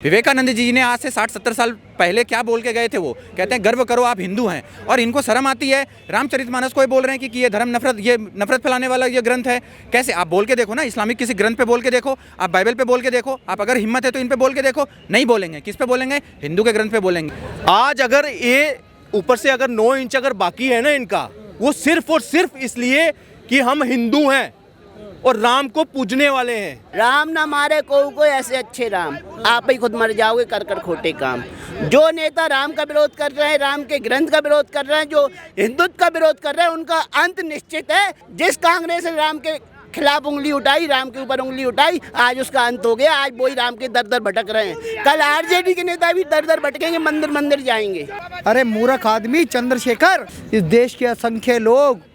विवेकानंद जी ने आज से 60-70 साल पहले क्या बोल के गए थे? वो कहते हैं गर्व करो आप हिंदू हैं, और इनको शर्म आती है। रामचरितमानस को ये बोल रहे हैं कि ये धर्म नफरत, ये नफरत फैलाने वाला ये ग्रंथ है। कैसे? आप बोल के देखो ना, इस्लामिक किसी ग्रंथ पे बोल के देखो, आप बाइबल पे बोल के देखो, आप अगर हिम्मत है तो इन पे बोल के देखो। नहीं बोलेंगे। किस पे बोलेंगे? हिंदू के ग्रंथ पे बोलेंगे। आज अगर ये ऊपर से अगर 9 इंच अगर बाकी है ना इनका, वो सिर्फ और सिर्फ इसलिए कि हम हिंदू हैं और राम को पूजने वाले हैं। राम ना मारे को ऐसे अच्छे राम, आप ही खुद मर जाओगे कर कर खोटे काम। जो नेता राम का विरोध कर रहे हैं, राम के ग्रंथ का विरोध कर रहे हैं, जो हिंदुत्व का विरोध कर रहे हैं, उनका अंत निश्चित है। जिस कांग्रेस ने राम के खिलाफ उंगली उठाई, राम के ऊपर उंगली उठाई, आज उसका अंत हो गया। आज वही राम के दर दर भटक रहे हैं। कल आरजेडी के नेता भी दर दर भटकेंगे, मंदिर मंदिर जाएंगे। अरे मूर्ख आदमी चंद्रशेखर, इस देश के असंख्य लोग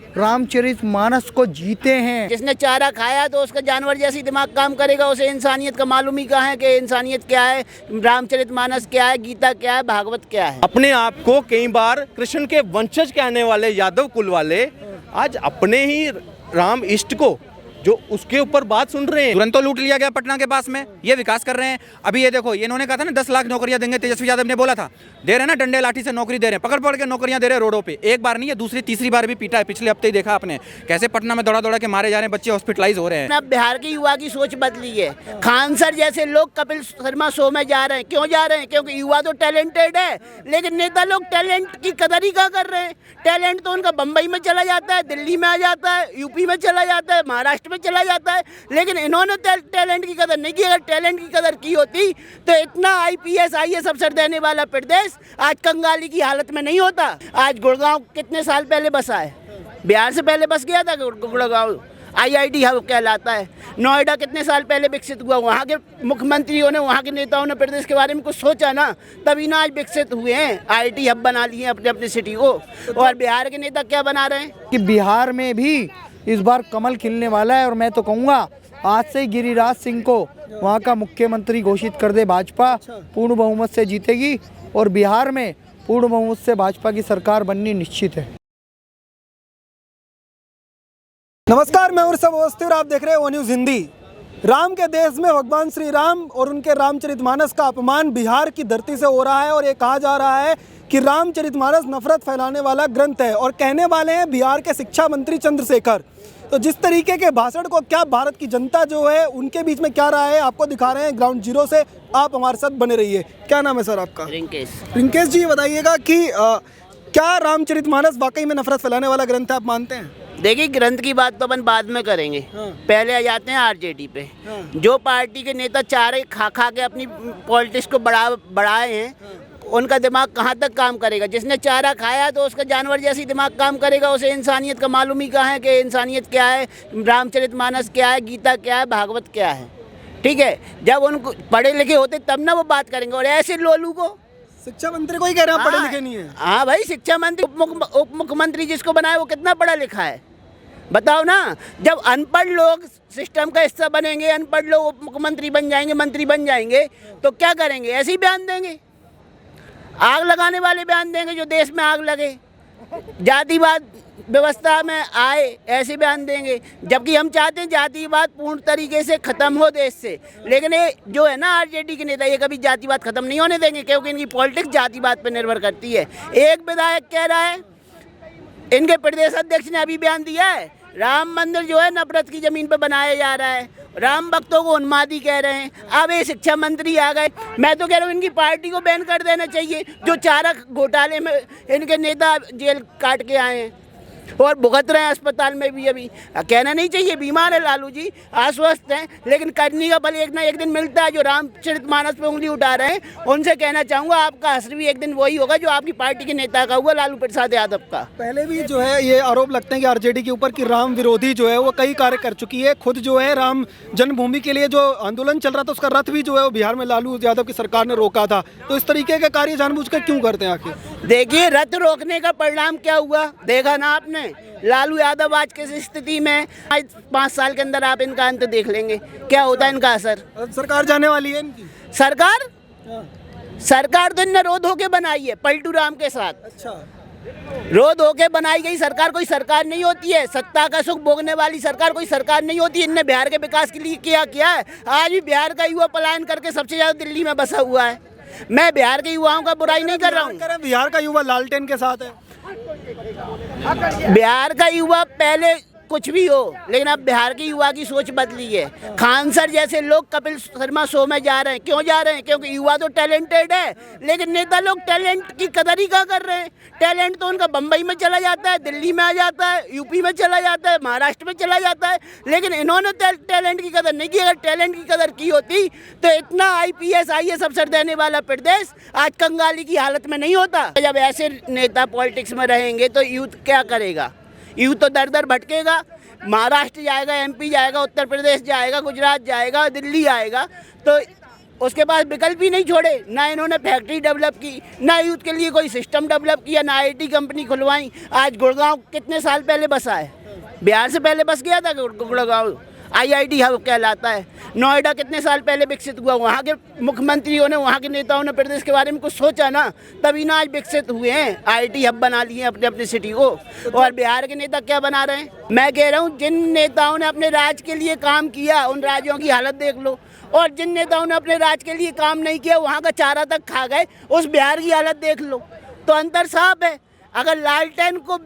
रामचरितमानस को जीते हैं। जिसने चारा खाया तो उसका जानवर जैसी दिमाग काम करेगा। उसे इंसानियत का मालूम ही कहाँ है कि इंसानियत क्या है, रामचरितमानस क्या है, गीता क्या है, भागवत क्या है। अपने आप को कई बार कृष्ण के वंशज कहने वाले यादव कुल वाले आज अपने ही राम इष्ट को जो उसके ऊपर बात सुन रहे हैं। तुरंत तो लूट लिया गया पटना के पास में, ये विकास कर रहे हैं। अभी ये देखो, ये इन्होंने कहा था ना 10 लाख नौकरियां देंगे, तेजस्वी यादव ने बोला था। दे रहे हैं ना, डंडे लाठी से नौकरी दे रहे हैं, पकड़ पकड़ के नौकरियां दे रहे हैं रोडों पे। एक बार नहीं है, दूसरी तीसरी बार भी पीटा है। पिछले हफ्ते ही देखा आपने कैसे पटना में दौड़ा दौड़ा के मारे जा रहे हैं बच्चे, हॉस्पिटलाइज हो रहे हैं। अब बिहार के युवा की सोच बदली है। खान सर जैसे लोग कपिल शर्मा शो में जा रहे हैं। क्यों जा रहे हैं? क्योंकि युवा तो टैलेंटेड है, लेकिन नेता लोग टैलेंट की कदर ही क्या कर रहे हैं। टैलेंट तो उनका बम्बई में चला जाता है, दिल्ली में आ जाता है, यूपी में चला जाता है, महाराष्ट्र में चला जाता है, लेकिन इन्होंने टैलेंट की कदर नहीं की। अगर टैलेंट की कदर की होती तो इतना IPS IAS अफसर देने वाला प्रदेश आज कंगाली की हालत में नहीं होता। आज गुड़गांव कितने साल पहले बसा है? बिहार से पहले बस गया था गुड़गांव। IIT हब कहलाता है। नोएडा कितने साल पहले विकसित हुआ? वहाँ के मुख्यमंत्रियों ने, वहाँ के नेताओं ने प्रदेश के बारे में कुछ सोचा ना, तभी ना आज विकसित हुए हैं। IIT हब बना लिए अपने अपने सिटी को। और बिहार के नेता क्या बना रहे हैं कि बिहार में भी इस बार कमल खिलने वाला है, और मैं तो कहूँगा आज से ही गिरिराज सिंह को वहाँ का मुख्यमंत्री घोषित कर दे भाजपा। पूर्ण बहुमत से जीतेगी और बिहार में पूर्ण बहुमत से भाजपा की सरकार बननी निश्चित है। नमस्कार, मैं उर्स अवस्थी और आप देख रहे हैं वो न्यूज़ हिंदी। राम के देश में भगवान श्री राम और उनके रामचरितमानस का अपमान बिहार की धरती से हो रहा है, और ये कहा जा रहा है कि रामचरितमानस नफरत फैलाने वाला ग्रंथ है, और कहने वाले हैं बिहार के शिक्षा मंत्री चंद्रशेखर। तो जिस तरीके के भाषण को क्या भारत की जनता जो है उनके बीच में क्या रहा है, आपको दिखा रहे हैं ग्राउंड जीरो से। आप हमारे साथ बने रहिए। क्या नाम है सर आपका? रिंकेश जी, बताइएगा कि क्या रामचरितमानस वाकई में नफरत फैलाने वाला ग्रंथ है, आप मानते हैं? देखिए, ग्रंथ की बात तो अपन बाद में करेंगे। पहले आ जाते हैं आरजेडी पे। जो पार्टी के नेता चारे खा खा के अपनी पॉलिटिक्स को बढ़ाए हैं, उनका दिमाग कहाँ तक काम करेगा? जिसने चारा खाया तो उसका जानवर जैसी दिमाग काम करेगा। उसे इंसानियत का मालूम ही कहाँ है कि इंसानियत क्या है, रामचरितमानस क्या है, गीता क्या है, भागवत क्या है। ठीक है, जब उनको पढ़े लिखे होते तब ना वो बात करेंगे। और ऐसे लोलू को शिक्षा मंत्री को ही कह रहे हैं पढ़े लिखे नहीं है। हाँ भाई, शिक्षा मंत्री उप मुख्यमंत्री जिसको बनाए वो कितना पढ़ा लिखा है बताओ ना। जब अनपढ़ लोग सिस्टम का हिस्सा बनेंगे, अनपढ़ लोग उप मुख्यमंत्री बन जाएंगे, मंत्री बन जाएंगे, तो क्या करेंगे? ऐसे ही बयान देंगे, आग लगाने वाले बयान देंगे, जो देश में आग लगे, जातिवाद व्यवस्था में आए, ऐसे बयान देंगे। जबकि हम चाहते हैं जातिवाद पूर्ण तरीके से ख़त्म हो देश से। लेकिन ये जो है ना आरजेडी के नेता, ये कभी जातिवाद ख़त्म नहीं होने देंगे, क्योंकि इनकी पॉलिटिक्स जातिवाद पर निर्भर करती है। एक विधायक कह रहा है, इनके प्रदेश अध्यक्ष ने अभी बयान दिया है, राम मंदिर जो है नफरत की ज़मीन पर बनाया जा रहा है, राम भक्तों को उन्मादी कह रहे हैं। अब ये शिक्षा मंत्री आ गए। मैं तो कह रहा हूँ इनकी पार्टी को बैन कर देना चाहिए। जो चारा घोटाले में इनके नेता जेल काट के आए हैं और भुगत रहे हैं अस्पताल में भी। अभी कहना नहीं चाहिए, बीमार है लालू जी, अस्वस्थ हैं, लेकिन करनी का बल एक ना एक दिन मिलता है। जो रामचरितमानस पे उंगली उठा रहे हैं, उनसे कहना चाहूँगा आपका असर भी एक दिन वही होगा जो आपकी पार्टी के नेता का हुआ, लालू प्रसाद यादव का। पहले भी जो है ये आरोप लगते हैं कि आरजेडी के ऊपर कि राम विरोधी जो है वो कई कार्य कर चुकी है। खुद जो है राम जन्मभूमि के लिए जो आंदोलन चल रहा था, उसका रथ भी जो है वो बिहार में लालू यादव की सरकार ने रोका था। तो इस तरीके के कार्य जानबूझकर क्यों करते हैं आखिर? देखिए, रथ रोकने का परिणाम क्या हुआ देखा ना आपने। लालू यादव आज किस स्थिति में, आज 5 साल के अंदर आप इनका अंत देख लेंगे, क्या होता है इनका असर। सरकार जाने वाली है इनकी। सरकार तो इनने रोध होके बनाई है पलटू राम के साथ। अच्छा, रो धो के बनाई गई सरकार कोई सरकार नहीं होती है। सत्ता का सुख भोगने वाली सरकार कोई सरकार नहीं होती। इनने बिहार के विकास के लिए किया है। आज भी बिहार का युवा पलायन करके सबसे ज़्यादा दिल्ली में बसा हुआ है। मैं बिहार के युवाओं का बुराई नहीं कर रहा हूँ। बिहार का युवा लालटेन के साथ है। बिहार का युवा पहले कुछ भी हो, लेकिन अब बिहार के युवा की सोच बदली है। खान सर जैसे लोग कपिल शर्मा शो में जा रहे हैं। क्यों जा रहे हैं? क्योंकि युवा तो टैलेंटेड है, लेकिन नेता लोग टैलेंट की कदर ही क्या कर रहे हैं। टैलेंट तो उनका बम्बई में चला जाता है, दिल्ली में आ जाता है, यूपी में चला जाता है, महाराष्ट्र में चला जाता है, लेकिन इन्होंने टैलेंट की कदर नहीं की। अगर टैलेंट की कदर की होती तो इतना IPS IAS अफसर देने वाला प्रदेश आज कंगाली की हालत में नहीं होता। जब ऐसे नेता पॉलिटिक्स में रहेंगे तो यूथ क्या करेगा? यूँ तो दर दर भटकेगा। महाराष्ट्र जाएगा, MP जाएगा, उत्तर प्रदेश जाएगा, गुजरात जाएगा, दिल्ली आएगा, तो उसके पास विकल्प ही नहीं छोड़े। ना इन्होंने फैक्ट्री डेवलप की, ना यूथ के लिए कोई सिस्टम डेवलप किया, ना IT कंपनी खुलवाई। आज गुड़गांव कितने साल पहले बसा है? बिहार से पहले बस गया था गुड़गांव। IIT हब कहलाता है। नोएडा कितने साल पहले विकसित हुआ? वहाँ के मुख्यमंत्रियों ने, वहाँ के नेताओं ने प्रदेश के बारे में कुछ सोचा ना, तभी ना आज विकसित हुए हैं। IIT हब बना लिए हैं अपने अपने सिटी को। और बिहार के नेता क्या बना रहे हैं? मैं कह रहा हूँ, जिन नेताओं ने अपने राज्य के लिए काम किया उन राज्यों की हालत देख लो, और जिन नेताओं ने अपने राज्य के लिए काम नहीं किया, वहाँ का चारा तक खा गए, उस बिहार की हालत देख लो। तो अंतर साफ है। अगर लालटेन को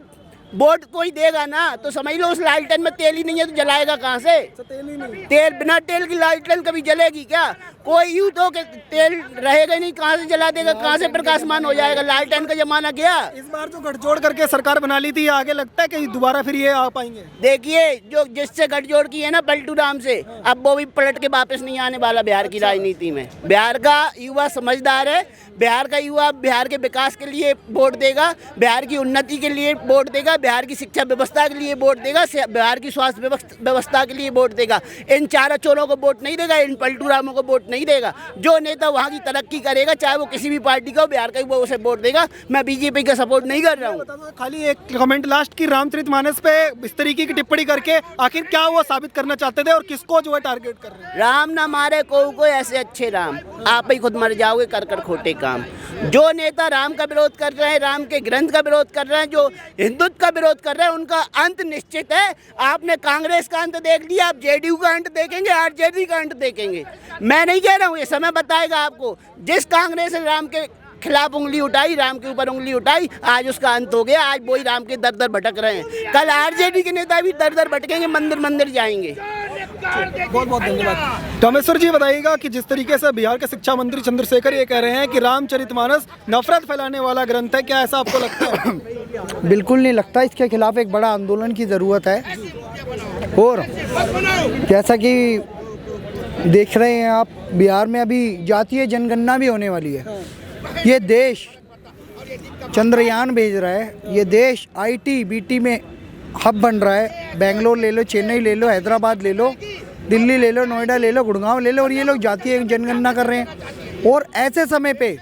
वोट कोई देगा ना, तो समझ लो उस लालटेन में तेल ही नहीं है, तो जलाएगा कहाँ से? तेल, बिना तेल की लालटेन कभी जलेगी क्या? कोई यूथ हो के तेल रहेगा नहीं, कहाँ से जला देगा? कहाँ से प्रकाशमान हो जाएगा? लालटेन का जमाना गया। इस बार जो गठजोड़ करके सरकार बना ली थी, आगे लगता है कि दोबारा फिर ये आ पाएंगे? देखिए, जो जिससे गठजोड़ की है ना पलटू राम से, अब वो भी पलट के वापस नहीं आने वाला बिहार की राजनीति में। बिहार का युवा समझदार है। बिहार का युवा बिहार के विकास के लिए वोट देगा, बिहार की उन्नति के लिए वोट देगा, बिहार की शिक्षा व्यवस्था के लिए वोट देगा, बिहार की स्वास्थ्य व्यवस्था के लिए वोट देगा। इन चारों चोरों को वोट नहीं देगा, इन पलटू रामों को वोट नहीं देगा। जो नेता वहाँ की तरक्की करेगा, चाहे वो किसी भी पार्टी का हो, बिहार का वो उसे वोट देगा। मैं BJP का सपोर्ट नहीं कर रहा हूँ। खाली एक कमेंट लास्ट की, रामचरितमानस पे इस तरीके की टिप्पणी करके आखिर क्या वो साबित करना चाहते थे और किसको जो है टारगेट कर रहे हैं? राम ना मारे को ऐसे अच्छे राम, आप ही खुद मर जाओगे कर खोटे काम। जो नेता राम का विरोध कर रहे हैं, राम के ग्रंथ का विरोध कर रहे हैं, जो हिंदुत्व का विरोध कर रहे हैं, उनका अंत निश्चित है। आपने कांग्रेस का अंत देख लिया, आप JDU का अंत देखेंगे, RJD का अंत देखेंगे। मैं नहीं कह रहा हूँ, ये समय बताएगा आपको। जिस कांग्रेस ने राम के खिलाफ उंगली उठाई, राम के ऊपर उंगली उठाई, आज उसका अंत हो गया। आज वही राम के दर दर भटक रहे हैं। कल RJD के नेता भी दर दर भटकेंगे, मंदिर मंदिर जाएंगे। बहुत बहुत धन्यवाद। कामेश्वर जी, बताइएगा कि जिस तरीके से बिहार के शिक्षा मंत्री चंद्रशेखर ये कह रहे हैं कि रामचरितमानस नफरत फैलाने वाला ग्रंथ है, क्या ऐसा आपको लगता है? बिल्कुल नहीं लगता। इसके खिलाफ एक बड़ा आंदोलन की ज़रूरत है। और जैसा कि देख रहे हैं आप, बिहार में अभी जातीय जनगणना भी होने वाली है। ये देश चंद्रयान भेज रहा है। ये देश IT BT में हब बन रहा है। बेंगलोर ले लो, चेन्नई ले लो, हैदराबाद ले लो, दिल्ली ले लो, नोएडा ले लो, गुड़गांव ले लो, और ये लोग जातीय जनगणना कर रहे हैं। और ऐसे समय पे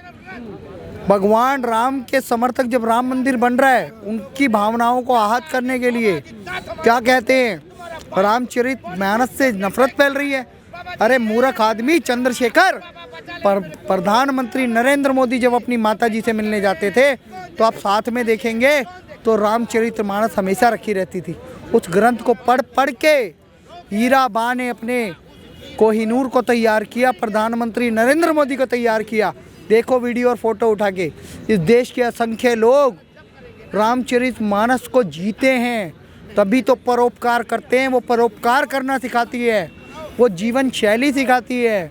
भगवान राम के समर्थक जब राम मंदिर बन रहा है, उनकी भावनाओं को आहत करने के लिए क्या कहते हैं, रामचरितमानस से नफरत फैल रही है। अरे मूर्ख आदमी चंद्रशेखर, प्रधानमंत्री नरेंद्र मोदी जब अपनी माता जी से मिलने जाते थे तो आप साथ में देखेंगे तो रामचरितमानस हमेशा रखी रहती थी। उस ग्रंथ को पढ़ पढ़ के हीराबा ने अपने कोहिनूर को तैयार किया, प्रधानमंत्री नरेंद्र मोदी को तैयार किया। देखो वीडियो और फोटो उठा के, इस देश के असंख्य लोग रामचरितमानस को जीते हैं, तभी तो परोपकार करते हैं। वो परोपकार करना सिखाती है, वो जीवन शैली सिखाती है,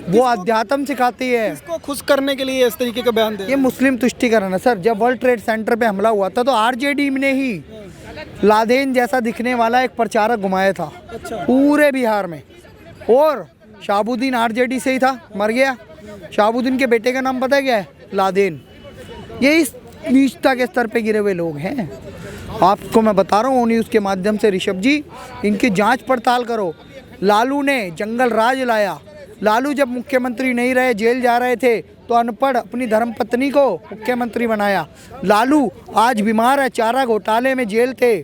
वो अध्यात्म सिखाती है। इसको खुश करने के लिए इस तरीके का बयान दे। ये मुस्लिम तुष्टिकरण है सर। जब वर्ल्ड ट्रेड सेंटर पे हमला हुआ था तो RJD ने ही लादेन जैसा दिखने वाला एक प्रचारक घुमाया था पूरे बिहार में, और शाहबुद्दीन RJD से ही था, मर गया। शाहबुद्दीन के बेटे का नाम पता है क्या है? लादेन। ये इस नीचता के स्तर पे गिरे हुए लोग हैं। आपको मैं बता रहा हूँ न्यूज़ के माध्यम से, ऋषभ जी, इनकी जांच पड़ताल करो। लालू ने जंगल राज लाया। लालू जब मुख्यमंत्री नहीं रहे, जेल जा रहे थे, तो अनपढ़ अपनी धर्मपत्नी को मुख्यमंत्री बनाया। लालू आज बीमार है, चारा घोटाले में जेल थे।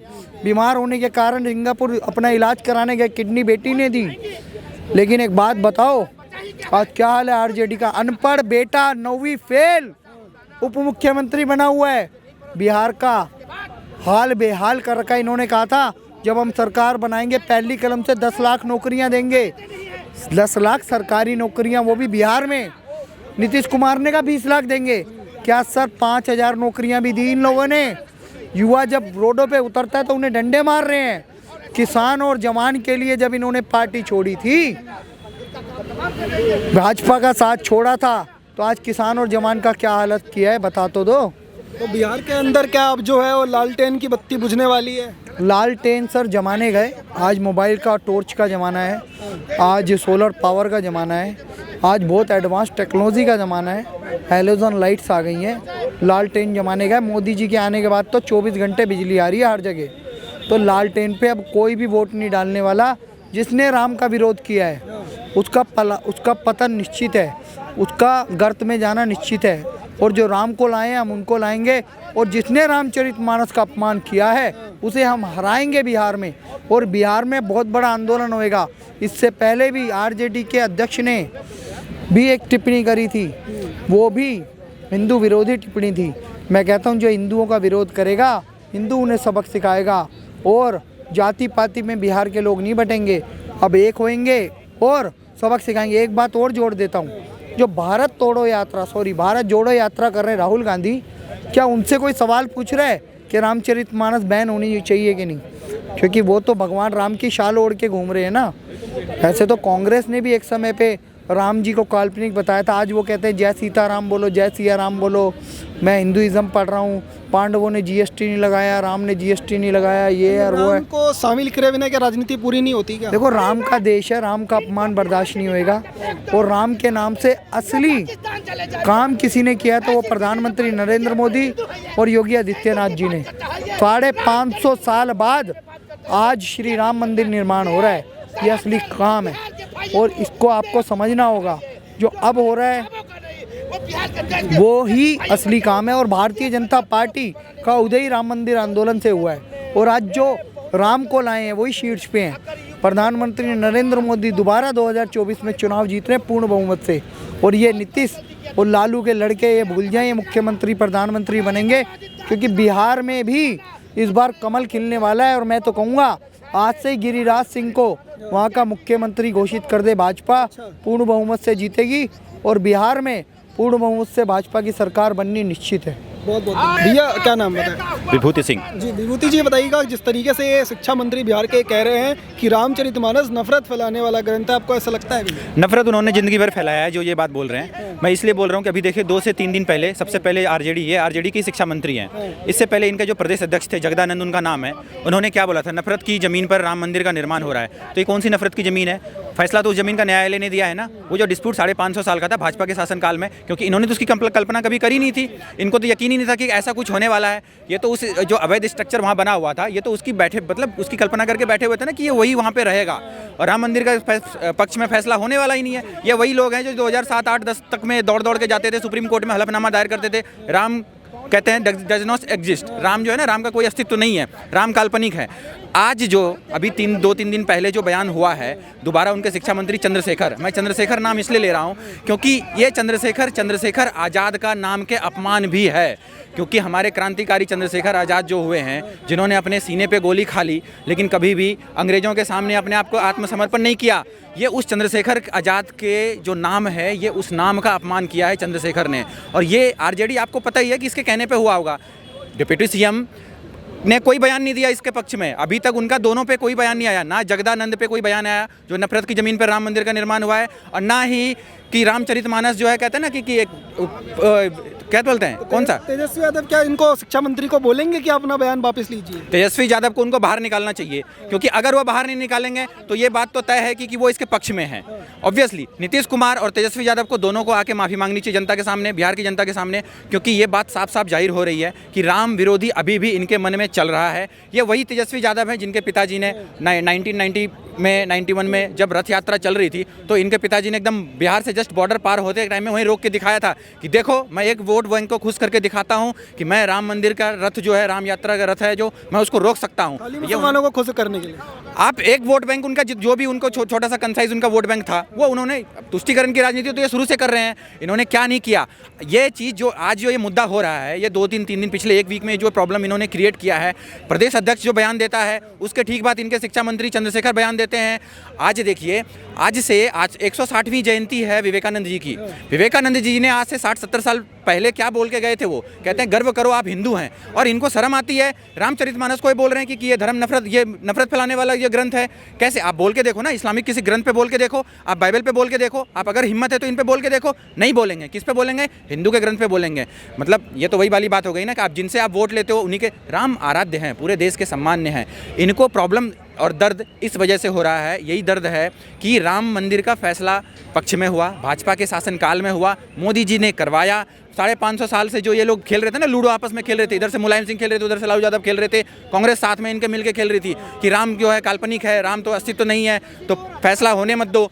बीमार होने के कारण सिंगापुर अपना इलाज कराने गए, किडनी बेटी ने दी। लेकिन एक बात बताओ, आज क्या हाल है RJD का? अनपढ़ बेटा 9वीं फेल उप मुख्यमंत्री बना हुआ है। बिहार का हाल बेहाल कर रखा है। इन्होंने कहा था जब हम सरकार बनाएंगे पहली कलम से 10 लाख नौकरियां देंगे, 10 लाख सरकारी नौकरियां, वो भी बिहार में। नीतीश कुमार ने कहा 20 लाख देंगे। क्या सर 5000 नौकरियां भी दी इन लोगों ने? युवा जब रोडों पे उतरता है तो उन्हें डंडे मार रहे हैं। किसान और जवान के लिए जब इन्होंने पार्टी छोड़ी थी, भाजपा का साथ छोड़ा था, तो आज किसान और जवान का क्या हालत किया है बता तो दो। तो बिहार के अंदर क्या अब जो है वो लालटेन की बत्ती बुझने वाली है? लालटेन सर जमाने गए। आज मोबाइल का टॉर्च का ज़माना है, आज सोलर पावर का ज़माना है, आज बहुत एडवांस टेक्नोलॉजी का ज़माना है। हेलोजन लाइट्स आ गई हैं। लालटेन जमाने गए। मोदी जी के आने के बाद तो 24 घंटे बिजली आ रही है हर जगह। तो लालटेन पे अब कोई भी वोट नहीं डालने वाला। जिसने राम का विरोध किया है उसका पतन निश्चित है, उसका गर्त में जाना निश्चित है। और जो राम को लाए हम उनको लाएंगे, और जिसने रामचरितमानस का अपमान किया है उसे हम हराएंगे बिहार में। और बिहार में बहुत बड़ा आंदोलन होएगा। इससे पहले भी आरजेडी के अध्यक्ष ने भी एक टिप्पणी करी थी, वो भी हिंदू विरोधी टिप्पणी थी। मैं कहता हूँ जो हिंदुओं का विरोध करेगा, हिंदू उन्हें सबक सिखाएगा। और जाति पाति में बिहार के लोग नहीं बटेंगे, अब एक होएंगे और सबक सिखाएंगे। एक बात और जोड़ देता हूँ, जो भारत जोड़ो यात्रा कर रहे हैं राहुल गांधी, क्या उनसे कोई सवाल पूछ रहा है कि रामचरितमानस बैन होनी चाहिए कि नहीं? क्योंकि वो तो भगवान राम की शाल ओढ़ के घूम रहे हैं ना। ऐसे तो कांग्रेस ने भी एक समय पे राम जी को काल्पनिक बताया था। आज वो कहते हैं जय सीताराम बोलो, जय सिया राम बोलो। मैं हिंदुइज्म पढ़ रहा हूँ, पांडवों ने जीएसटी नहीं लगाया, राम ने जीएसटी नहीं लगाया, ये और वो है। राम को शामिल करे बिना क्या राजनीति पूरी नहीं होती क्या? देखो राम का देश है, राम का अपमान बर्दाश्त नहीं होएगा। और राम के नाम से असली काम किसी ने किया तो वो प्रधानमंत्री नरेंद्र मोदी और योगी आदित्यनाथ जी ने। 550 साल बाद आज श्री राम मंदिर निर्माण हो रहा है, ये असली काम है। और इसको आपको समझना होगा, जो अब हो रहा है वो ही असली काम है। और भारतीय जनता पार्टी का उदय राम मंदिर आंदोलन से हुआ है। और आज जो राम को लाए हैं वही शीर्ष पे हैं। प्रधानमंत्री नरेंद्र मोदी दोबारा 2024 में चुनाव जीत रहे हैं पूर्ण बहुमत से। और ये नीतीश और लालू के लड़के ये भूल जाएं, ये मुख्यमंत्री प्रधानमंत्री बनेंगे। क्योंकि बिहार में भी इस बार कमल खिलने वाला है। और मैं तो कहूँगा आज से ही गिरिराज सिंह को वहाँ का मुख्यमंत्री घोषित कर दे भाजपा, पूर्ण बहुमत से जीतेगी। और बिहार में पूर्ण बहुमत से भाजपा की सरकार बननी निश्चित है। बहुत बहुत भैया क्या नाम बताएं? विभूति सिंह। जी विभूति जी बताइएगा, जिस तरीके से ये शिक्षा मंत्री बिहार के कह रहे हैं कि रामचरितमानस नफरत फैलाने वाला ग्रंथ है, आपको ऐसा लगता है? नफरत उन्होंने जिंदगी भर फैलाया है, जो ये बात बोल रहे हैं। मैं इसलिए बोल रहा हूँ कि अभी देखिए 2 से 3 दिन पहले, सबसे पहले आरजेडी की शिक्षा मंत्री हैं। इससे पहले इनके जो प्रदेश अध्यक्ष थे, जगदानंद उनका नाम है, उन्होंने क्या बोला था, नफरत की ज़मीन पर राम मंदिर का निर्माण हो रहा है। तो ये कौन सी नफरत की ज़मीन है? फैसला तो उस जमीन का न्यायालय ने दिया है ना। वो जो डिस्प्यूट 550 साल का था भाजपा के शासनकाल में, क्योंकि इन्होंने तो उसकी कल्पना कभी करी नहीं थी। इनको तो यकीन ही नहीं था कि ऐसा कुछ होने वाला है। ये तो उस जो अवैध स्ट्रक्चर वहाँ बना हुआ था, ये तो उसकी उसकी कल्पना करके बैठे हुए थे ना कि ये वही वहाँ पे रहेगा। और राम मंदिर का पक्ष में फैसला होने वाला ही नहीं है। ये वही लोग हैं जो 2007, 8, 10 तक में दौड़ के जाते थे सुप्रीम कोर्ट में, हलफनामा दायर करते थे। राम कहते हैं डज नॉट एग्जिस्ट, राम जो है ना, राम का कोई अस्तित्व नहीं है, राम काल्पनिक है। आज जो अभी 2-3 दिन पहले जो बयान हुआ है दोबारा उनके शिक्षा मंत्री चंद्रशेखर, मैं चंद्रशेखर नाम इसलिए ले रहा हूँ क्योंकि ये चंद्रशेखर आज़ाद का नाम के अपमान भी है। क्योंकि हमारे क्रांतिकारी चंद्रशेखर आज़ाद जो हुए हैं, जिन्होंने अपने सीने पे गोली खा ली लेकिन कभी भी अंग्रेज़ों के सामने अपने आप को आत्मसमर्पण नहीं किया, ये उस चंद्रशेखर आज़ाद के जो नाम है, ये उस नाम का अपमान किया है चंद्रशेखर ने। और ये आरजेडी आपको पता ही है कि इसके कहने पे हुआ होगा। डिप्टी सीएम ने कोई बयान नहीं दिया इसके पक्ष में, अभी तक उनका दोनों पे कोई बयान नहीं आया, ना जगदानंद पे कोई बयान आया जो नफरत की ज़मीन पर राम मंदिर का निर्माण हुआ है, और ना ही कि रामचरितमानस जो है कहते हैं ना कि एक क्या बोलते हैं, कौन सा तेजस्वी यादव क्या इनको शिक्षा मंत्री को बोलेंगे कि अपना बयान वापस लीजिए? तेजस्वी यादव को उनको बाहर निकालना चाहिए, क्योंकि अगर वो बाहर नहीं निकालेंगे तो ये बात तो तय है कि वो इसके पक्ष में है। ऑब्वियसली नीतीश कुमार और तेजस्वी यादव को दोनों को आके माफ़ी मांगनी चाहिए जनता के सामने, बिहार की जनता के सामने, क्योंकि ये बात साफ साफ जाहिर हो रही है कि राम विरोधी अभी भी इनके मन में चल रहा है। ये वही तेजस्वी यादव हैं जिनके पिताजी ने 1991 में जब रथ यात्रा चल रही थी तो इनके पिताजी ने एकदम बिहार से जस्ट बॉर्डर पार होते टाइम में वहीं रोक के दिखाया था कि देखो मैं एक वो वोट बैंक को खुश करके दिखाता हूँ कि मैं राम मंदिर का रथ जो है, राम यात्रा का रथ है जो, मैं उसको रोक सकता हूँ। खाली ये मुसलमानों को खुश करने के लिए। आप एक वोट बैंक उनका जो भी उनको छोटा सा कंसाइज उनका वोट बैंक था, वो उन्होंने तुष्टीकरण की राजनीति तो ये शुरू से कर रहे हैं। इन्होंने क्या नहीं किया, ये चीज़ जो आज जो ये मुद्दा हो रहा है, ये 2-3 दिन पिछले एक वीक में जो प्रॉब्लम इन्होंने क्रिएट किया है, प्रदेश अध्यक्ष जो बयान देता है उसके ठीक बाद इनके शिक्षा मंत्री चंद्रशेखर बयान देते हैं। आज देखिए, आज 160वीं जयंती है विवेकानंद जी की। विवेकानंद जी ने आज से 60-70 साल पहले क्या बोल के गए थे, वो कहते हैं गर्व करो आप हिंदू हैं, और इनको शर्म आती है। रामचरितमानस को ये बोल रहे हैं कि ये धर्म नफरत, ये नफरत फैलाने वाला ये ग्रंथ है। कैसे आप बोल के देखो ना, इस्लामिक किसी ग्रंथ पे बोल के देखो, आप बाइबल पे बोल के देखो, आप अगर हिम्मत है तो इन पे बोल के देखो। नहीं बोलेंगे, किस पे बोलेंगे? हिंदू के ग्रंथ पे बोलेंगे। मतलब ये तो वही वाली बात हो गई ना कि आप जिनसे आप वोट लेते हो उन्हीं के राम आराध्य हैं, पूरे देश के सम्मान्य हैं। इनको प्रॉब्लम और दर्द इस वजह से हो रहा है, यही दर्द है कि राम मंदिर का फैसला पक्ष में हुआ, भाजपा के शासनकाल में हुआ, मोदी जी ने करवाया। 550 साल से जो ये लोग खेल रहे थे ना, लूडो आपस में खेल रहे थे, इधर से मुलायम सिंह खेल रहे थे, उधर से लालू यादव खेल रहे थे, कांग्रेस साथ में इनके मिलके खेल रही थी कि राम जो है काल्पनिक है, राम तो अस्तित्व नहीं है, तो फैसला होने मत दो।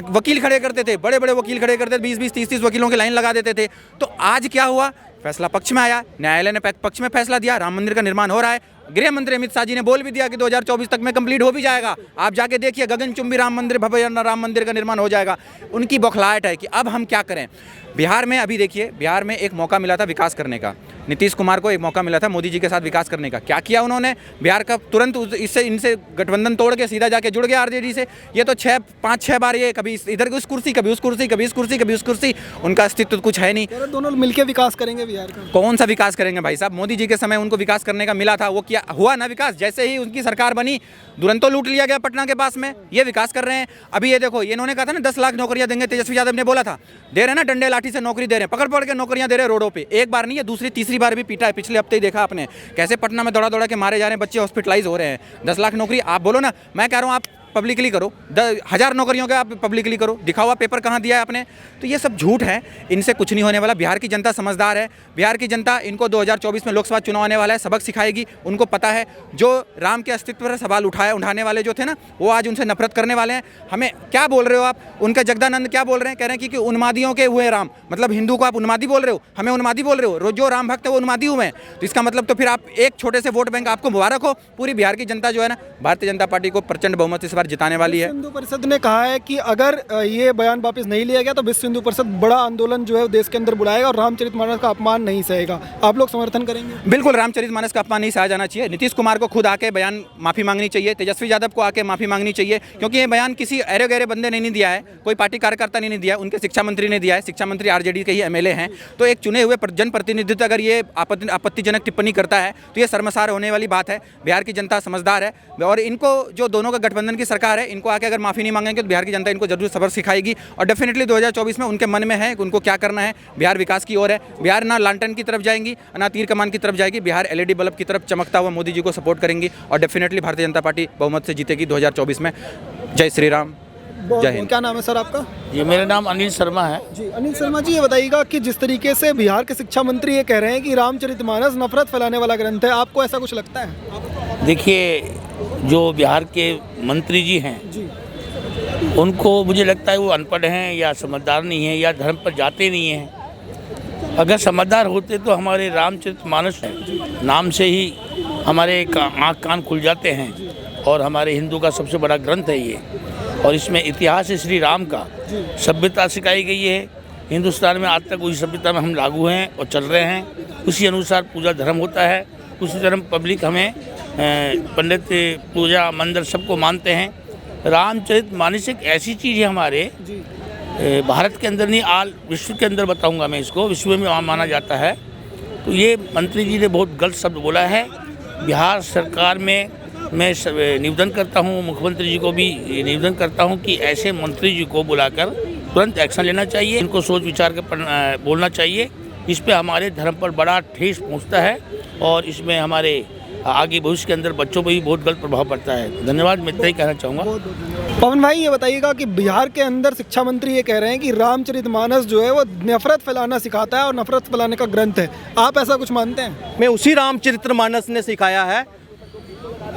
वकील खड़े करते थे, बड़े बड़े वकील खड़े करते थे, 20-20, 30-30 वकीलों की लाइन लगा देते थे। तो आज क्या हुआ, फैसला पक्ष में आया, न्यायालय ने पक्ष में फैसला दिया, राम मंदिर का निर्माण हो रहा है। गृह मंत्री अमित शाह जी ने बोल भी दिया कि 2024 तक में कंप्लीट हो भी जाएगा। आप जाके देखिए, गगनचुंबी राम मंदिर, भव्य राम मंदिर का निर्माण हो जाएगा। उनकी बौखलाहट है कि अब हम क्या करें। बिहार में अभी देखिए, बिहार में एक मौका मिला था विकास करने का, नीतीश कुमार को एक मौका मिला था मोदी जी के साथ विकास करने का। क्या किया उन्होंने? बिहार का तुरंत इससे इनसे गठबंधन तोड़ के सीधा जाके जुड़ गया आरजेडी से। ये तो 5-6 बार ये कभी इधर उस कुर्सी, कभी उस कुर्सी, कभी इस कुर्सी, कभी उस कुर्सी, उनका अस्तित्व कुछ है नहीं। दोनों मिलकर विकास करेंगे बिहार का। कौन सा विकास करेंगे भाई साहब? मोदी जी के समय उनको विकास करने का मिला था, वो क्या हुआ ना विकास? जैसे ही उनकी सरकार बनी, दुरंतो लूट लिया गया पटना के पास में। ये विकास कर रहे हैं। अभी ये देखो, ये इन्होंने कहा था ना 10 लाख नौकरियां देंगे, तेजस्वी यादव ने बोला था, दे रहे हैं ना, डंडे लाठी से नौकरी दे रहे हैं, पकड़ के नौकरियां दे रहे हैं रोडों पे। एक बार नहीं है, दूसरी तीसरी बार भी पीटा है। पिछले हफ्ते ही देखा आपने कैसे पटना में दौड़ा दौड़ा के मारे जा रहे हैं बच्चे, हॉस्पिटलाइज हो रहे हैं। 10 लाख नौकरी आप बोलो ना, मैं कह रहा हूँ आप पब्लिकली करो, 1000 नौकरियों का आप पब्लिकली करो, दिखा हुआ पेपर कहाँ दिया है आपने? तो ये सब झूठ है, इनसे कुछ नहीं होने वाला। बिहार की जनता समझदार है, बिहार की जनता इनको 2024 में लोकसभा चुनाव आने वाला है, सबक सिखाएगी। उनको पता है जो राम के अस्तित्व पर सवाल उठाने वाले जो थे ना, वो आज उनसे नफरत करने वाले हैं। हमें क्या बोल रहे हो आप? उनका जगदानंद क्या बोल रहे हैं? कह रहे हैं कि उन्मादियों के हुए राम, मतलब हिंदू को आप उन्मादी बोल रहे हो, हमें उन्मादी बोल रहे हो। जो राम भक्त है वो उन्मादी हुए हैं, तो इसका मतलब तो फिर आप एक छोटे से वोट बैंक, आपको मुबारक हो। पूरी बिहार की जनता जो है ना, भारतीय जनता पार्टी को प्रचंड बहुमत इस बार जिताने वाली है। हिंदू परिषद ने कहा है कि अगर ये बयान वापस नहीं लिया गया तो विश्व हिंदू परिषद बड़ा आंदोलन जो है देश के अंदर बुलाएगा और रामचरितमानस का अपमान नहीं सहेगा। आप लोग समर्थन करेंगे? बिल्कुल, रामचरितमानस का अपमान नहीं सहा जाना चाहिए। नीतीश कुमार को खुद आके बयान माफी मांगनी चाहिए, तेजस्वी यादव को आके माफी मांगनी चाहिए, क्योंकि ये बयान किसी अरे गहरे बंदे ने नहीं दिया है, कोई पार्टी कार्यकर्ता ने नहीं दिया, उनके शिक्षा मंत्री ने दिया है। शिक्षा मंत्री आरजेडी के ही एमएलए हैं। तो एक चुने हुए जनप्रतिनिधित्व अगर ये आपत्तिजनक टिप्पणी करता है तो ये शर्मसार होने वाली बात है। बिहार की जनता समझदार है, और इनको जो दोनों का गठबंधन की सरकार है, इनको आके अगर माफी नहीं मांगेंगे तो बिहार की जनता इनको जरूर सबक सिखाएगी। और डेफिनेटली 2024 में उनके मन में है कि उनको क्या करना है। बिहार विकास की ओर है, बिहार ना लालटेन की तरफ जाएंगी ना तीर कमान की तरफ जाएगी, बिहार एलईडी बल्ब की तरफ चमकता हुआ मोदी जी को सपोर्ट करेंगी, और डेफिनेटली भारतीय जनता पार्टी बहुमत से जीतेगी 2024 में। जय श्री राम, जय हिंद। क्या नाम है सर आपका? जी, मेरा नाम अनिल शर्मा है। जी अनिल शर्मा जी, ये बताइएगा कि जिस तरीके से बिहार के शिक्षा मंत्री ये कह रहे हैं कि रामचरितमानस नफरत फैलाने वाला ग्रंथ है, आपको ऐसा कुछ लगता है? देखिए, जो बिहार के मंत्री जी हैं जी, उनको मुझे लगता है वो अनपढ़ हैं या समझदार नहीं हैं या धर्म पर जाते नहीं हैं। अगर समझदार होते तो हमारे रामचरितमानस नाम से ही हमारे आँख कान खुल जाते हैं, और हमारे हिंदू का सबसे बड़ा ग्रंथ है ये, और इसमें इतिहास है श्री राम का, सभ्यता सिखाई गई है। हिंदुस्तान में आज तक उसी सभ्यता में हम लागू हैं और चल रहे हैं, उसी अनुसार पूजा धर्म होता है, उसी धर्म पब्लिक हमें पंडित पूजा मंदिर सबको मानते हैं। रामचरितमानस एक ऐसी चीज़ है हमारे भारत के अंदर नहीं, आल विश्व के अंदर बताऊंगा मैं इसको, विश्व में माना जाता है। तो ये मंत्री जी ने बहुत गलत शब्द बोला है। बिहार सरकार में मैं निवेदन करता हूँ, मुख्यमंत्री जी को भी निवेदन करता हूँ कि ऐसे मंत्री जी को बुलाकर तुरंत एक्शन लेना चाहिए, इनको सोच विचार कर बोलना चाहिए। इस पे हमारे धर्म पर बड़ा ठेस पहुँचता है, और इसमें हमारे आगे भविष्य के अंदर बच्चों पर भी बहुत गलत प्रभाव पड़ता है। धन्यवाद, मैं इतना ही कहना चाहूँगा। पवन भाई, ये बताइएगा कि बिहार के अंदर शिक्षा मंत्री ये कह रहे हैं कि रामचरितमानस जो है वो नफरत फैलाना सिखाता है और नफरत फैलाने का ग्रंथ है, आप ऐसा कुछ मानते हैं? मैं उसी रामचरितमानस ने सिखाया है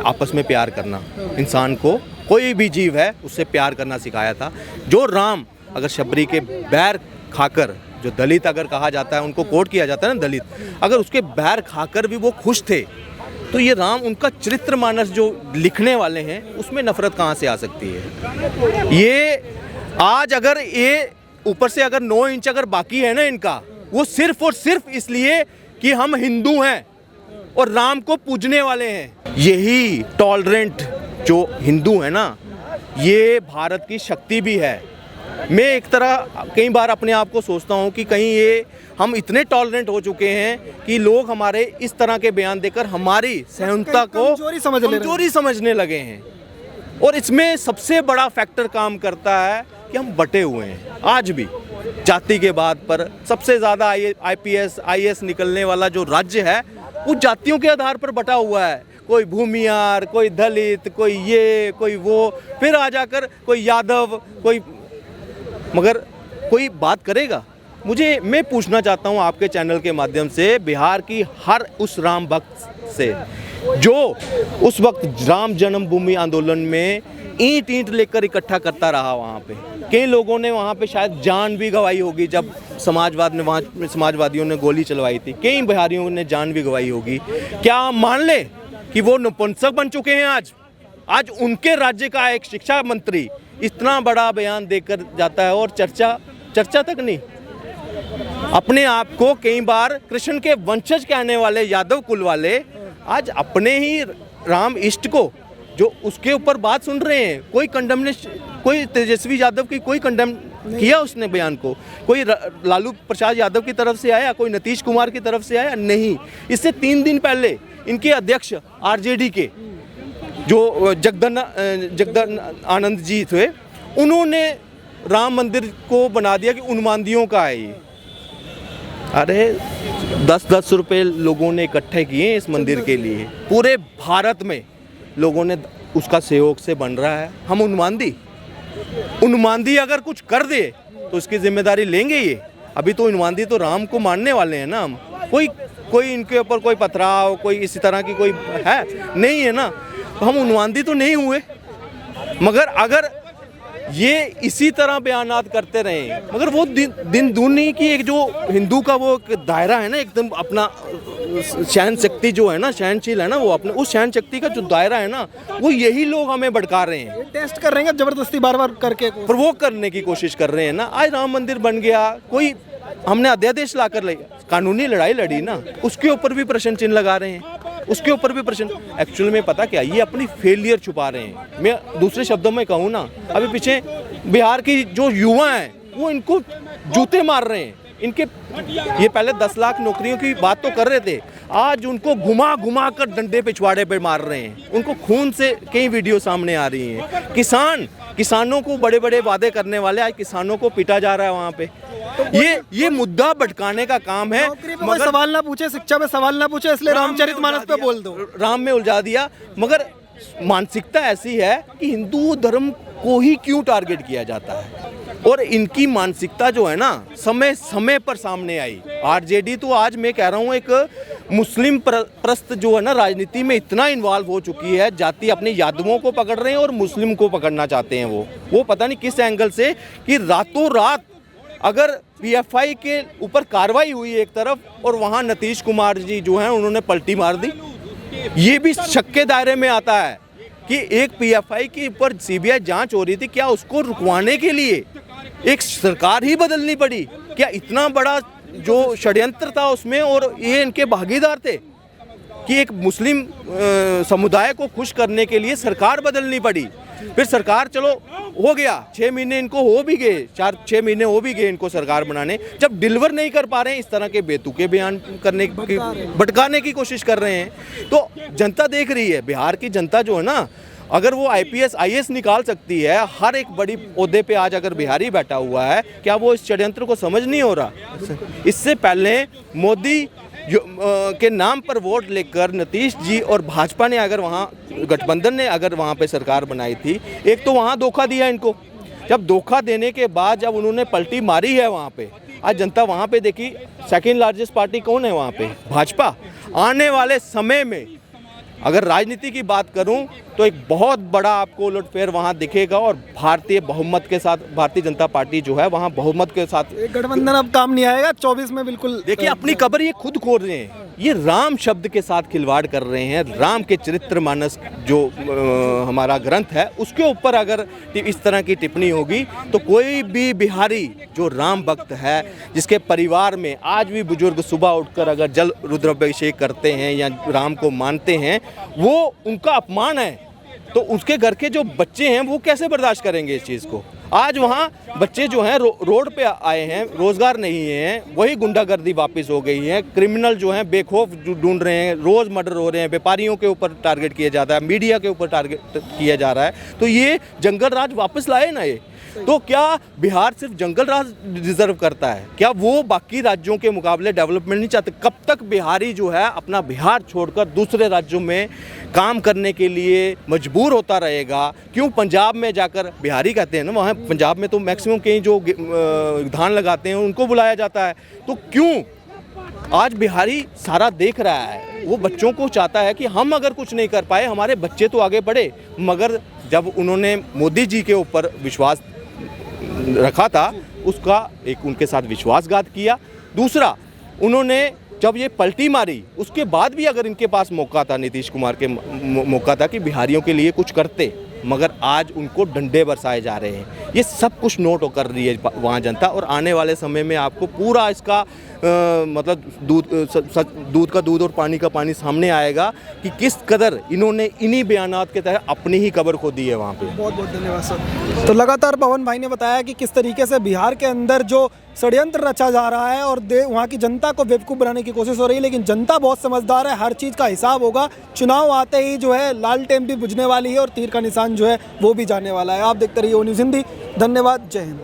आपस में प्यार करना। इंसान को, कोई भी जीव है, उससे प्यार करना सिखाया था। जो राम अगर शबरी के बैर खाकर, जो दलित अगर कहा जाता है, उनको कोट किया जाता है ना दलित, अगर उसके बैर खाकर भी वो खुश थे, तो ये राम, उनका चरित्र मानस जो लिखने वाले हैं, उसमें नफरत कहाँ से आ सकती है? ये आज अगर ये ऊपर से अगर 9 इंच अगर बाकी है ना इनका, वो सिर्फ और सिर्फ इसलिए कि हम हिंदू हैं और राम को पूजने वाले हैं। यही टॉलरेंट जो हिंदू है ना, ये भारत की शक्ति भी है। मैं एक तरह कई बार अपने आप को सोचता हूँ कि कहीं ये हम इतने टॉलरेंट हो चुके हैं कि लोग हमारे इस तरह के बयान देकर हमारी सहनता को कमजोरी समझने लगे हैं। और इसमें सबसे बड़ा फैक्टर काम करता है कि हम बटे हुए हैं आज भी। जाति के बाद पर सबसे ज़्यादा IPS IAS निकलने वाला जो राज्य है, वो जातियों के आधार पर बटा हुआ है। कोई भूमियार, कोई दलित, कोई ये, कोई वो, फिर आ जाकर कोई यादव, कोई, मगर कोई बात करेगा? मैं पूछना चाहता हूँ आपके चैनल के माध्यम से, बिहार की हर उस राम भक्त से जो उस वक्त राम जन्मभूमि आंदोलन में ईंट लेकर इकट्ठा करता रहा। वहाँ पे कई लोगों ने वहाँ पे शायद जान भी गंवाई होगी, जब समाजवादियों ने गोली चलवाई थी, कई बिहारियों ने जान भी गंवाई होगी। क्या हम मान ले कि वो नपुंसक बन चुके हैं? आज उनके राज्य का एक शिक्षा मंत्री इतना बड़ा बयान देकर जाता है और चर्चा तक नहीं। अपने आप को कई बार कृष्ण के वंशज कहने वाले यादव कुल वाले आज अपने ही राम इष्ट को, जो उसके ऊपर बात सुन रहे हैं, कोई तेजस्वी यादव की कोई कंडेम किया उसने बयान को? कोई लालू प्रसाद यादव की तरफ से आया? कोई नीतीश कुमार की तरफ से आया? नहीं। इससे 3 दिन पहले इनके अध्यक्ष RJD के जो जगदन आनंद जी थे, उन्होंने राम मंदिर को बना दिया कि उन्मादियों का है ये। अरे 10-10 रुपए लोगों ने इकट्ठे किए इस मंदिर के लिए। पूरे भारत में लोगों ने उसका सहयोग से बन रहा है। हम उन्मादी अगर कुछ कर दे तो उसकी जिम्मेदारी लेंगे ये। अभी तो उन्मादी तो राम को मानने वाले हैं ना हम। कोई इनके ऊपर कोई पथराव, कोई इसी तरह की कोई है नहीं है ना, तो हम उन्मादी तो नहीं हुए। मगर अगर ये इसी तरह बयानात करते रहे, मगर वो दिन दूनी की एक जो हिंदू का वो दायरा है ना, एकदम अपना सहन शक्ति जो है ना, सहनशील है ना, वो अपने उस सहन शक्ति का जो दायरा है ना, वो यही लोग हमें भड़का रहे हैं। टेस्ट कर रहे हैं जबरदस्ती बार करके, प्रोवोक करने की कोशिश कर रहे हैं ना। आज राम मंदिर बन गया, कोई हमने अध्यादेश ला कर कानूनी लड़ाई लड़ी ना, उसके ऊपर भी प्रश्न चिन्ह लगा रहे हैं, उसके ऊपर भी प्रश्न। एक्चुअल में पता क्या, ये अपनी फेलियर छुपा रहे हैं। मैं दूसरे शब्दों में कहूँ ना, अभी पीछे बिहार की जो युवा हैं वो इनको जूते मार रहे हैं। ये पहले 10 लाख नौकरियों की बात तो कर रहे थे, आज उनको घुमा कर डंडे पिछवाड़े पे मार रहे हैं। उनको खून से कई वीडियो सामने आ रही हैं। किसानों को बड़े वादे करने वाले, आज किसानों को पीटा जा रहा है वहाँ पे। ये मुद्दा भटकाने का काम है। मगर सवाल ना पूछे, शिक्षा में सवाल ना पूछे, इसलिए रामचरितमानस पे बोल दो। राम में उलझा दिया। मगर मानसिकता ऐसी है कि हिंदू धर्म को ही क्यों टारगेट किया जाता है, और इनकी मानसिकता जो है ना, समय पर सामने आई। RJD तो आज मैं कह रहा हूँ एक मुस्लिम प्रस्त जो है ना, राजनीति में इतना इन्वॉल्व हो चुकी है। जाति अपने यादवों को पकड़ रहे हैं और मुस्लिम को पकड़ना चाहते हैं। वो पता नहीं किस एंगल से, कि रातों रात अगर PFI के ऊपर कार्रवाई हुई एक तरफ, और वहाँ नीतीश कुमार जी जो हैं उन्होंने पलटी मार दी, ये भी शक के दायरे में आता है कि एक PFI के ऊपर CBI जांच हो रही थी, क्या उसको रुकवाने के लिए एक सरकार ही बदलनी पड़ी? क्या इतना बड़ा जो षड्यंत्र था उसमें, और ये इनके भागीदार थे कि एक मुस्लिम समुदाय को खुश करने के लिए सरकार बदलनी पड़ी? फिर सरकार चलो हो गया, 6 महीने इनको हो भी गए, 4-6 महीने हो भी गए इनको सरकार बनाने, जब डिलीवर नहीं कर पा रहे हैं, इस तरह के बेतुके बयान करने की, भटकाने की कोशिश कर रहे हैं, तो जनता देख रही है। बिहार की जनता जो है ना, अगर वो IPS IAS निकाल सकती है, हर एक बड़ी ओहदे पे आज अगर बिहारी बैठा हुआ है, क्या वो इस षड्यंत्र को समझ नहीं हो रहा? इससे पहले मोदी के नाम पर वोट लेकर नीतीश जी और भाजपा ने अगर वहाँ गठबंधन ने अगर वहाँ पे सरकार बनाई थी, एक तो वहाँ धोखा दिया इनको। जब धोखा देने के बाद जब उन्होंने पलटी मारी है वहाँ पे, आज जनता वहाँ पे देखी, सेकेंड लार्जेस्ट पार्टी कौन है वहाँ पे? भाजपा। आने वाले समय में अगर राजनीति की बात करूं तो एक बहुत बड़ा आपको उलटफेर वहां दिखेगा और भारतीय बहुमत के साथ भारतीय जनता पार्टी जो है वहां बहुमत के साथ एक गठबंधन अब काम नहीं आएगा 24 में बिल्कुल। देखिए अपनी कब्र ये खुद खोद रहे हैं, ये राम शब्द के साथ खिलवाड़ कर रहे हैं। राम के चरित्र मानस जो हमारा ग्रंथ है उसके ऊपर अगर इस तरह की टिप्पणी होगी तो कोई भी बिहारी जो राम भक्त है, जिसके परिवार में आज भी बुजुर्ग सुबह उठकर अगर जल रुद्राभिषेक करते हैं या राम को मानते हैं, वो उनका अपमान है। तो उसके घर के जो बच्चे हैं वो कैसे बर्दाश्त करेंगे इस चीज़ को। आज वहाँ बच्चे जो हैं रोड पे आए हैं, रोज़गार नहीं है, वही गुंडागर्दी वापस हो गई है। क्रिमिनल जो हैं बेखौफ ढूंढ रहे हैं, रोज़ मर्डर हो रहे हैं, व्यापारियों के ऊपर टारगेट किया जाता है, मीडिया के ऊपर टारगेट किया जा रहा है। तो ये जंगल राज वापस लाए ना ये। तो क्या बिहार सिर्फ जंगल राज डिजर्व करता है? क्या वो बाकी राज्यों के मुकाबले डेवलपमेंट नहीं चाहते? कब तक बिहारी जो है अपना बिहार छोड़कर दूसरे राज्यों में काम करने के लिए मजबूर होता रहेगा? क्यों पंजाब में जाकर, बिहारी कहते हैं ना वहाँ, पंजाब में तो मैक्सिमम कहीं जो धान लगाते हैं उनको बुलाया जाता है। तो क्यों आज बिहारी सारा देख रहा है, वो बच्चों को चाहता है कि हम अगर कुछ नहीं कर पाए हमारे बच्चे तो आगे बढ़े। मगर जब उन्होंने मोदी जी के ऊपर विश्वास रखा था, उसका एक उनके साथ विश्वासघात किया। दूसरा, उन्होंने जब ये पलटी मारी उसके बाद भी अगर इनके पास मौका था, नीतीश कुमार के मौका था कि बिहारियों के लिए कुछ करते, मगर आज उनको डंडे बरसाए जा रहे हैं। ये सब कुछ नोट कर रही है वहाँ जनता, और आने वाले समय में आपको पूरा इसका मतलब दूध का दूध और पानी का पानी सामने आएगा कि किस कदर इन्होंने इन्हीं बयानात के तहत अपनी ही कब्र खो दी है वहाँ पे। बहुत बहुत धन्यवाद सर। तो लगातार पवन भाई ने बताया कि किस तरीके से बिहार के अंदर जो षड्यंत्र रचा जा रहा है और वहाँ की जनता को बेवकूफ़ बनाने की कोशिश हो रही है, लेकिन जनता बहुत समझदार है, हर चीज़ का हिसाब होगा। चुनाव आते ही जो है लालटेन भी बुझने वाली है और तीर का निशान जो है वो भी जाने वाला है। आप देखते रहिए ओ न्यूज़ हिंदी। धन्यवाद, जय हिंद।